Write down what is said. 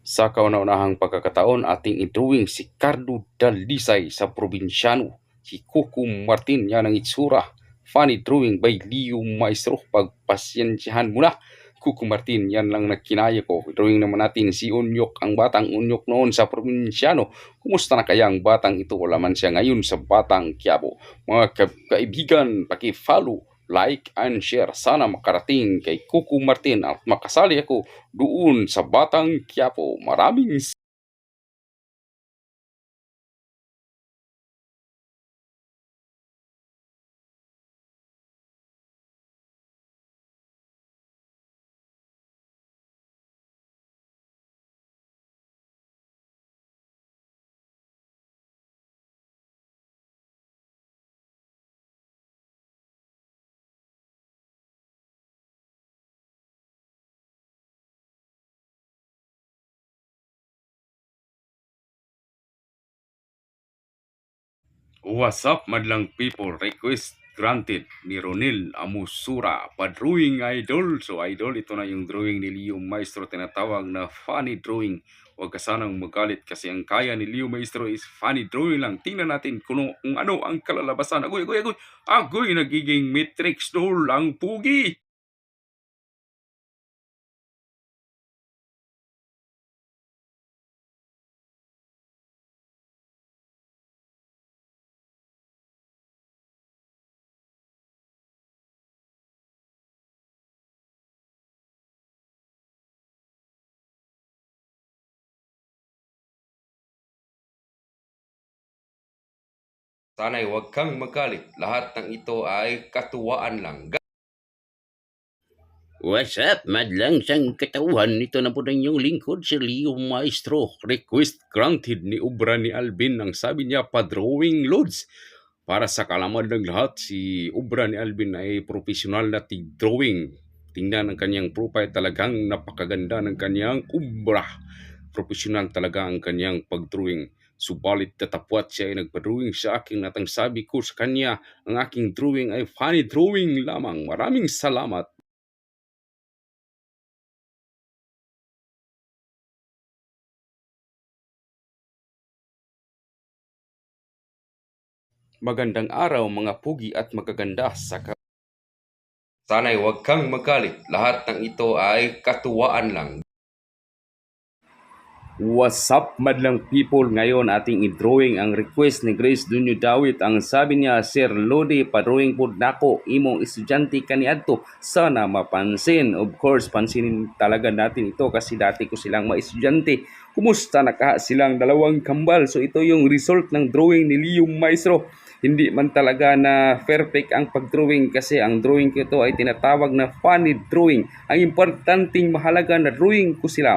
Sa kauna-unahang pagkakataon ating i-drawing si Cardo Dalisay sa probinsyano. Si Coco Martin yan ang itsura. Funny drawing by Leo Maestro. Pagpasyensyahan mo na. Coco Martin yan lang nagkinaya ko. Drawing naman natin si Unyok, ang batang Unyok noon sa probinsyano. Kumusta na kaya ang batang ito? Wala man siya ngayon sa Batang Quiapo. Mga kaibigan, paki-follow, like and share. Sana makarating kay Coco Martin at makasali ako doon sa Batang Quiapo. Maraming What's up, madlang people? Request granted ni Ronil Amusura, pa-drawing idol. So idol, ito na yung drawing ni Leo Maestro, tinatawag na funny drawing. Huwag ka sanang magalit kasi ang kaya ni Leo Maestro is funny drawing lang. Tingnan natin kung ano ang kalalabasan. Agoy, agoy, agoy! Agoy, nagiging matrix doll ang pugi! Sana'y huwag kang magalit. Lahat ng ito ay katuwaan lang. What's up, madlang sang katawan? Ito na po ng inyong lingkod, si Leo Maestro. Request granted ni Ubra ni Alvin. Ang sabi niya, pa-drawing loads. Para sa kalaman ng lahat, si Ubra ni Alvin ay professional na tig-drawing. Tingnan ang kanyang profile, talagang napakaganda ng kanyang Ubra. Professional talaga ang kanyang pag-drawing. Subalit tatapwat siya ay nagpa-drawing sa akin at ang sabi ko sa kanya, ang aking drawing ay funny drawing lamang. Maraming salamat. Magandang araw mga pugi at magaganda sa Sana'y huwag kang magalit. Lahat ng ito ay katuwaan lang. What's up, madlang people? Ngayon ating i-drawing ang request ni Grace Dunyo Dawit. Ang sabi niya, Sir Lodi, pa-drawing po nako imong estudyante kaniadto. Sana mapansin. Of course, pansinin talaga natin ito kasi dati ko silang maestudyante. Kumusta nakaha silang dalawang kambal? So ito yung result ng drawing ni Leo Maestro. Hindi man talaga na perfect ang pag-drawing kasi ang drawing ko ito ay tinatawag na funny drawing. Ang importanteng mahalaga na drawing ko sila.